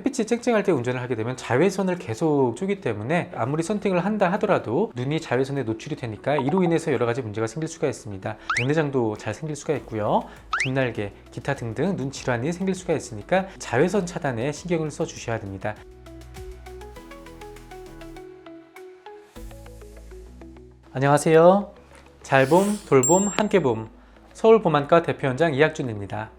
햇빛이 쨍쨍할 때 운전을 하게 되면 자외선을 계속 쏘기 때문에 아무리 선팅을 한다 하더라도 눈이 자외선에 노출이 되니까 이로 인해서 여러 가지 문제가 생길 수가 있습니다. 백내장도 잘 생길 수가 있고요. 붓날개, 기타 등등 눈 질환이 생길 수가 있으니까 자외선 차단에 신경을 써 주셔야 됩니다. 안녕하세요. 잘봄, 돌봄, 함께봄 서울봄안과 대표원장 이학준입니다.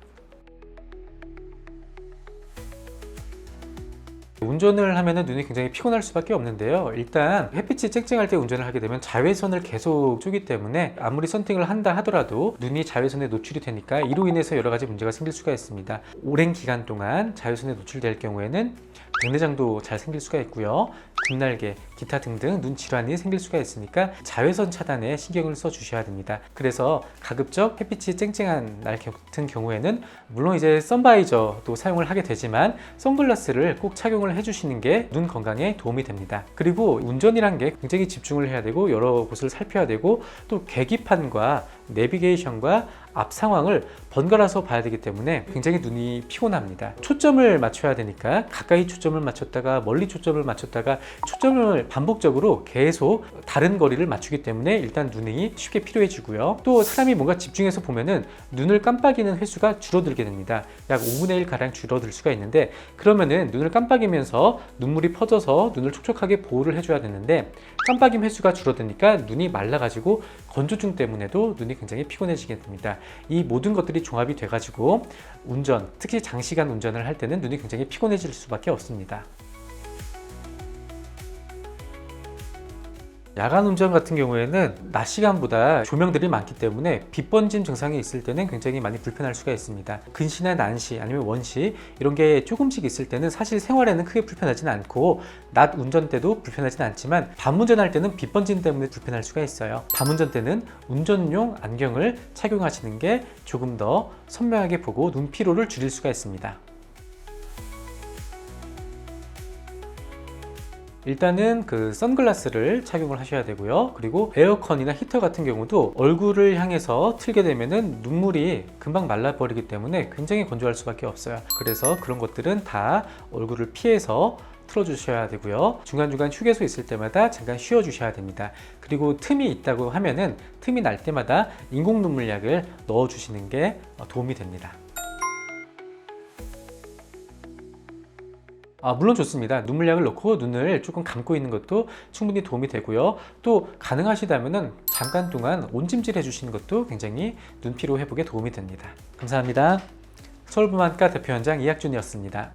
운전을 하면 눈이 굉장히 피곤할 수밖에 없는데요. 일단 햇빛이 쨍쨍할 때 운전을 하게 되면 자외선을 계속 쏘기 때문에 아무리 선팅을 한다 하더라도 눈이 자외선에 노출이 되니까 이로 인해서 여러 가지 문제가 생길 수가 있습니다. 오랜 기간 동안 자외선에 노출될 경우에는 백내장도 잘 생길 수가 있고요. 붓날개, 기타 등등 눈 질환이 생길 수가 있으니까 자외선 차단에 신경을 써 주셔야 됩니다. 그래서 가급적 햇빛이 쨍쨍한 날 같은 경우에는 물론 이제 선바이저도 사용을 하게 되지만 선글라스를 꼭 착용을 해주시는 게 눈 건강에 도움이 됩니다. 그리고 운전이란 게 굉장히 집중을 해야 되고 여러 곳을 살펴야 되고 또 계기판과 내비게이션과 앞 상황을 번갈아서 봐야 되기 때문에 굉장히 눈이 피곤합니다. 초점을 맞춰야 되니까 가까이 초점을 맞췄다가 멀리 초점을 맞췄다가 초점을 반복적으로 계속 다른 거리를 맞추기 때문에 일단 눈이 쉽게 피로해지고요. 또 사람이 뭔가 집중해서 보면은 눈을 깜빡이는 횟수가 줄어들게 됩니다. 약 5분의 1 가량 줄어들 수가 있는데 그러면은 눈을 깜빡이면서 눈물이 퍼져서 눈을 촉촉하게 보호를 해줘야 되는데 깜빡임 횟수가 줄어드니까 눈이 말라가지고 건조증 때문에도 눈이 굉장히 피곤해지게 됩니다. 이 모든 것들이 종합이 돼가지고 운전, 특히 장시간 운전을 할 때는 눈이 굉장히 피곤해질 수밖에 없습니다. 야간 운전 같은 경우에는 낮 시간보다 조명들이 많기 때문에 빛 번짐 증상이 있을 때는 굉장히 많이 불편할 수가 있습니다. 근시나 난시 아니면 원시 이런 게 조금씩 있을 때는 사실 생활에는 크게 불편하지는 않고 낮 운전 때도 불편하지는 않지만 밤 운전할 때는 빛 번짐 때문에 불편할 수가 있어요. 밤 운전 때는 운전용 안경을 착용하시는 게 조금 더 선명하게 보고 눈 피로를 줄일 수가 있습니다. 일단은 그 선글라스를 착용을 하셔야 되고요. 그리고 에어컨이나 히터 같은 경우도 얼굴을 향해서 틀게 되면은 눈물이 금방 말라버리기 때문에 굉장히 건조할 수밖에 없어요. 그래서 그런 것들은 다 얼굴을 피해서 틀어주셔야 되고요. 중간중간 휴게소 있을 때마다 잠깐 쉬어주셔야 됩니다. 그리고 틈이 있다고 하면은 틈이 날 때마다 인공 눈물약을 넣어주시는 게 도움이 됩니다. 물론 좋습니다. 눈물약을 넣고 눈을 조금 감고 있는 것도 충분히 도움이 되고요. 또 가능하시다면 잠깐 동안 온찜질 해주시는 것도 굉장히 눈피로 회복에 도움이 됩니다. 감사합니다. 서울봄안과 대표원장 이학준이었습니다.